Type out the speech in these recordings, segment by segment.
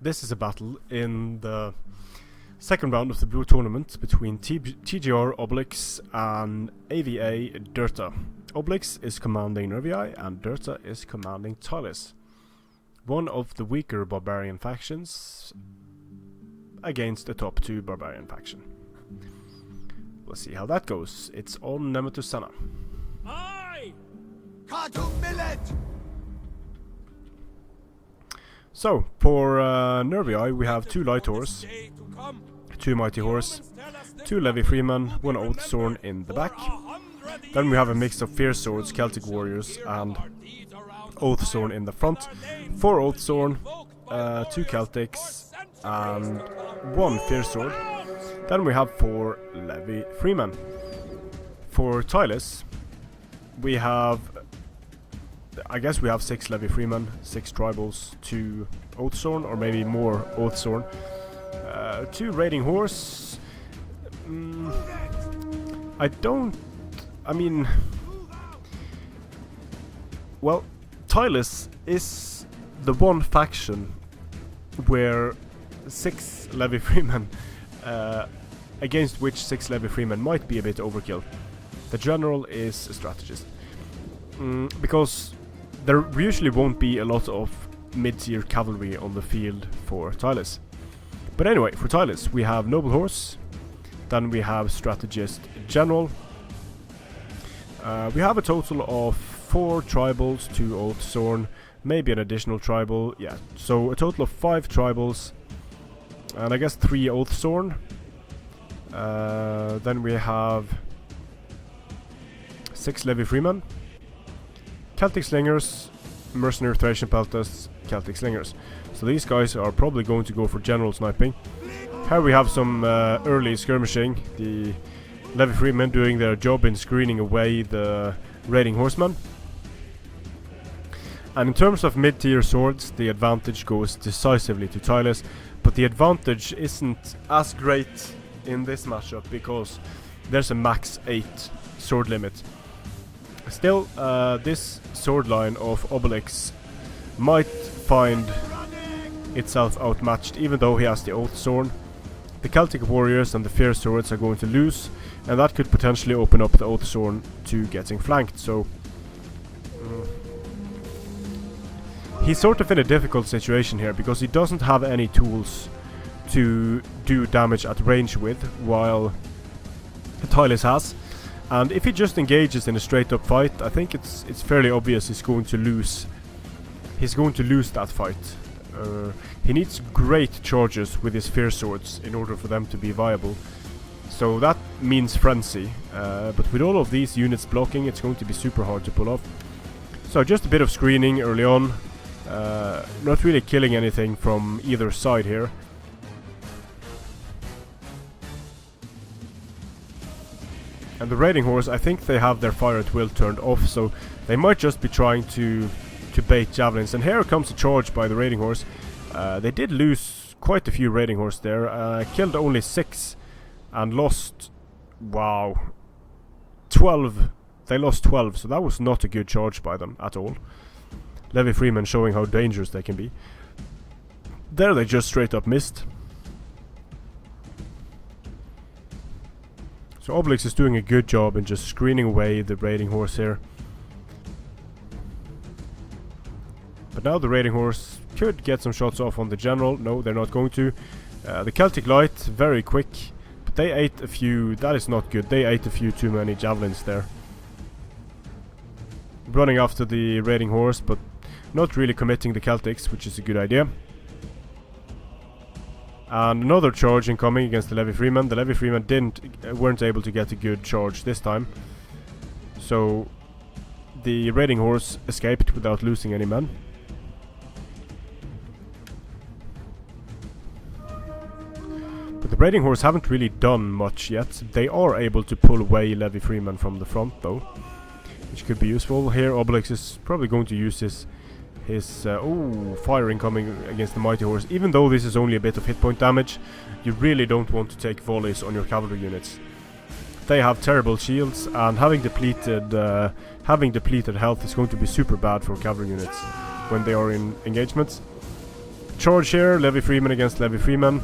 This is a battle in the second round of the Blue Tournament between TGR, Obelix and AVA, Derta. Obelix is commanding Nervii and Derta is commanding Tylis, one of the weaker barbarian factions against the top two barbarian faction. Let's see how that goes. It's on Nemetocenna. So, for Nervii we have 2 light horse, 2 mighty horse, 2 levy freemen, 1 oath sworn in the back. Then we have a mix of fierce swords, Celtic warriors and oath sworn in the front. 4 oath sworn, 2 Celtics and 1 fierce sword. Then we have 4 levy freemen. For Tylis we have, I guess we have 6 levy freemen, 6 tribals, 2 oath sworn, or maybe more oath sworn, 2 raiding horse. Well, Tylis is the one faction where 6 levy freemen, against which 6 levy freemen might be a bit overkill. The general is a strategist. Because there usually won't be a lot of mid-tier cavalry on the field for Tylis. But anyway, for Tylis we have noble horse, then we have strategist general. We have a total of 4 tribals, 2 oath sworn, maybe an additional tribal, yeah. So a total of 5 tribals, and I guess 3 oath sworn. Then we have 6 levy freemen, Celtic slingers, mercenary Thracian peltasts, Celtic slingers. So these guys are probably going to go for general sniping. Here we have some early skirmishing, the levy freemen doing their job in screening away the raiding horsemen. And in terms of mid-tier swords, the advantage goes decisively to Tylis, but the advantage isn't as great in this matchup because there's a max 8 sword limit. Still, this sword line of Obelix might find itself outmatched, even though he has the oath sworn. The Celtic warriors and the fierce swords are going to lose, and that could potentially open up the oath sworn to getting flanked. So he's sort of in a difficult situation here because he doesn't have any tools to do damage at range with, while Tylis has. And if he just engages in a straight up fight, I think it's fairly obvious he's going to lose. He's going to lose that fight. He needs great charges with his fierce swords in order for them to be viable. So that means frenzy. But with all of these units blocking, it's going to be super hard to pull off. So just a bit of screening early on. Not really killing anything from either side here. And the raiding horse, I think they have their fire at will turned off, so they might just be trying to bait javelins. And here comes a charge by the raiding horse. They did lose quite a few raiding horse there. Killed only 6 and lost, wow, 12. They lost 12, so that was not a good charge by them at all. Levy freemen showing how dangerous they can be. There they just straight up missed. So Obelix is doing a good job in just screening away the raiding horse here. But now the raiding horse could get some shots off on the general. No, they're not going to. The Celtic light, very quick. But they ate a few, that is not good. They ate a few too many javelins there. Running after the raiding horse, but not really committing the Celtics, which is a good idea. And another charge incoming against the levy freemen. The levy freemen weren't able to get a good charge this time. So the raiding horse escaped without losing any men. But the raiding horse haven't really done much yet. They are able to pull away levy freemen from the front though, which could be useful. Here Obelix is probably going to use his fire incoming against the mighty horse. Even though this is only a bit of hit point damage, you really don't want to take volleys on your cavalry units. They have terrible shields, and having depleted health is going to be super bad for cavalry units when they are in engagements. charge here, Levy Freeman against Levy Freeman.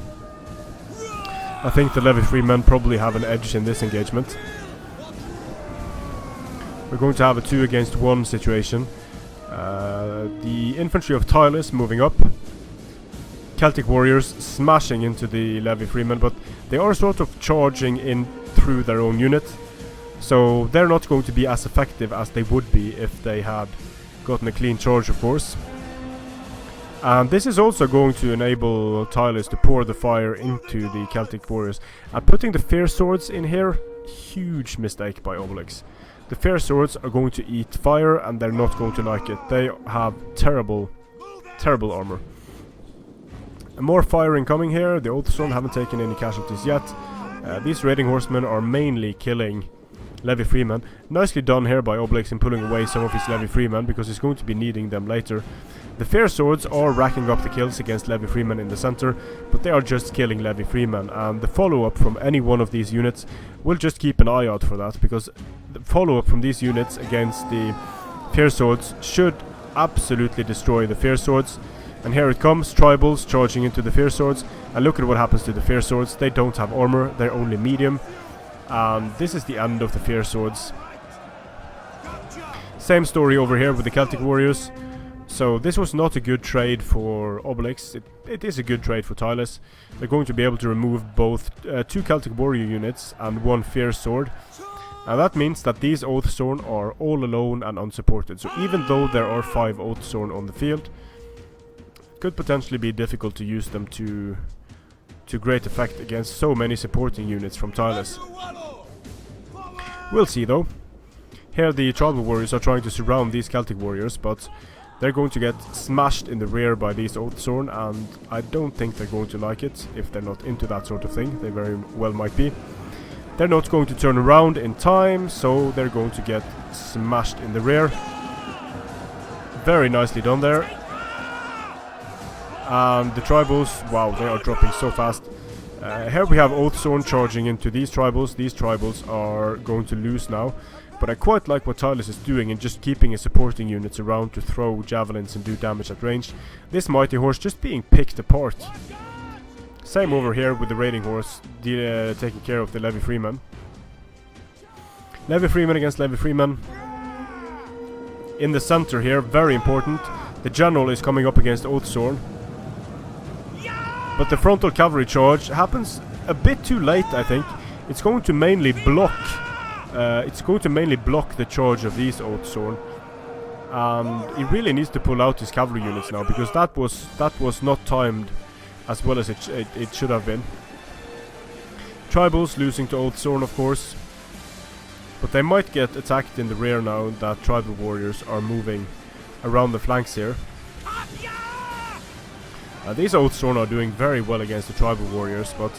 I think the Levy Freeman probably have an edge in this engagement. We're going to have a 2 against 1 situation. The infantry of Tylis moving up. Celtic warriors smashing into the Levy Freeman, but they are sort of charging in through their own unit. So they're not going to be as effective as they would be if they had gotten a clean charge, of course. And this is also going to enable Tylis to pour the fire into the Celtic warriors. And putting the Fierce Swords in here, huge mistake by Obelix. The Fierce Swords are going to eat fire and they're not going to like it. They have terrible, terrible armor. And more firing coming here. The Oathsworn haven't taken any casualties yet. These raiding horsemen are mainly killing Levy Freeman. Nicely done here by Obelix in pulling away some of his Levy Freeman, because he's going to be needing them later. The Fierce Swords are racking up the kills against Levy Freeman in the center, but they are just killing Levy Freeman, and the follow-up from any one of these units, we'll just keep an eye out for that, because the follow-up from these units against the Fierce Swords should absolutely destroy the Fierce Swords. And here it comes, Tribals charging into the Fierce Swords, and look at what happens to the Fierce Swords. They don't have armor, they're only medium, and this is the end of the Fierce Swords. Same story over here with the Celtic warriors. So this was not a good trade for Obelix. It is a good trade for Tylis. They're going to be able to remove both 2 Celtic warrior units and 1 Fierce Sword. And that means that these Oathsworn are all alone and unsupported. So even though there are 5 Oathsworn on the field, it could potentially be difficult to use them to great effect against so many supporting units from Tylis. We'll see though. Here the tribal warriors are trying to surround these Celtic warriors, but they're going to get smashed in the rear by these Oathsworn, and I don't think they're going to like it if they're not into that sort of thing. They very well might be. They're not going to turn around in time, so they're going to get smashed in the rear. Very nicely done there. And the tribals, wow, they are dropping so fast. Here we have Oathsworn charging into these tribals. These tribals are going to lose now. But I quite like what Tylis is doing in just keeping his supporting units around to throw javelins and do damage at range. This mighty horse just being picked apart. Same over here with the raiding horse taking care of the Levy Freeman. Levy Freeman against Levy Freeman. In the center here, very important. The general is coming up against Oathsworn. But the frontal cavalry charge happens a bit too late, I think. It's going to mainly block the charge of these Oathsworn. And he really needs to pull out his cavalry units now, because that was not timed as well as it should have been. Tribals losing to Oathsworn, of course. But they might get attacked in the rear now that tribal warriors are moving around the flanks here. These Oathsworn are doing very well against the tribal warriors, but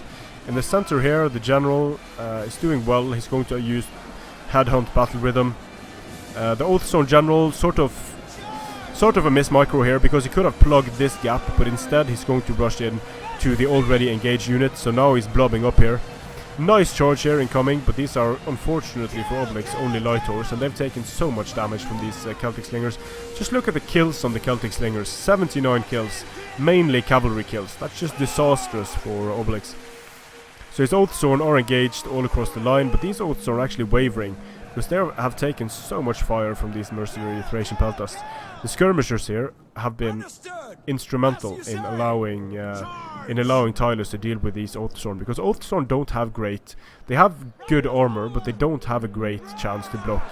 in the center here, the general is doing well. He's going to use Headhunt Battle Rhythm. The Oathsworn general sort of a miss micro here, because he could have plugged this gap, but instead he's going to rush in to the already engaged unit. So now he's blobbing up here. Nice charge here incoming, but these are unfortunately for Obelix only light horse, and they've taken so much damage from these Celtic slingers. Just look at the kills on the Celtic slingers, 79 kills, mainly cavalry kills. That's just disastrous for Obelix. So his Oathsworn are engaged all across the line, but these Oaths are actually wavering, because they have taken so much fire from these mercenary Thracian peltasts. The skirmishers here have been instrumental in allowing Tylis to deal with these Oathsworn, because Oathsworn don't have great... They have good armor, but they don't have a great chance to block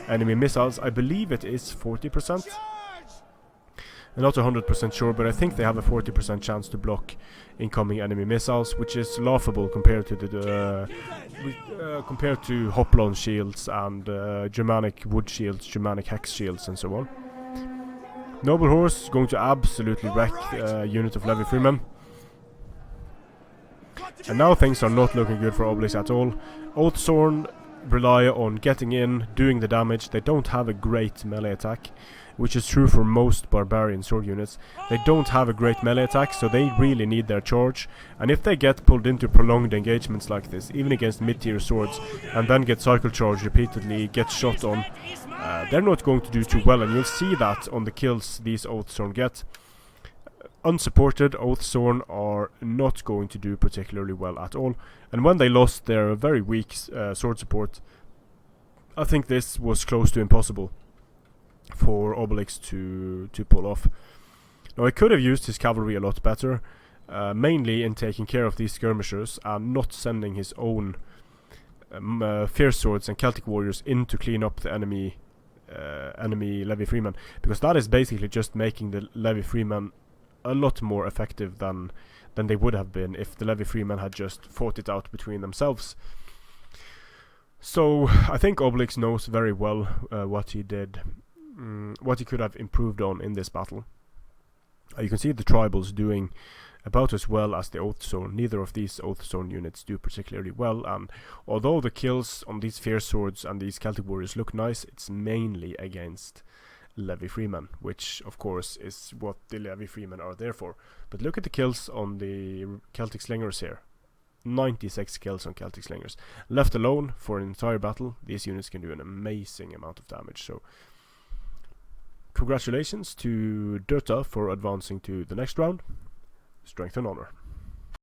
enemy missiles. I believe it is 40%. I'm not 100% sure, but I think they have a 40% chance to block incoming enemy missiles, which is laughable compared to the Hoplon shields and Germanic wood shields, Germanic hex shields, and so on. Noble Horse is going to absolutely wreck the unit of Levy Freeman. And now things are not looking good for Obelix at all. Oathsworn rely on getting in, doing the damage. They don't have a great melee attack, which is true for most barbarian sword units. They don't have a great melee attack, so they really need their charge. And if they get pulled into prolonged engagements like this, even against mid-tier swords, and then get cycle charge repeatedly, get shot on, they're not going to do too well. And you'll see that on the kills these Oathsworn get. unsupported, Oathsworn are not going to do particularly well at all. And when they lost their very weak sword support, I think this was close to impossible for Obelix to pull off. Now, he could have used his cavalry a lot better, mainly in taking care of these skirmishers and not sending his own fierce swords and Celtic warriors in to clean up the enemy levy freemen, because that is basically just making the levy freemen a lot more effective than they would have been if the levy freemen had just fought it out between themselves. So I think Obelix knows very well what he did, what he could have improved on in this battle. You can see the tribals doing about as well as the Oathsworn. Neither of these Oathsworn units do particularly well, and although the kills on these fierce swords and these Celtic warriors look nice, it's mainly against levy freemen, which of course is what the levy freemen are there for. But look at the kills on the Celtic slingers here. 96 kills on Celtic slingers. Left alone for an entire battle, these units can do an amazing amount of damage. So congratulations to Derta for advancing to the next round. Strength and honor.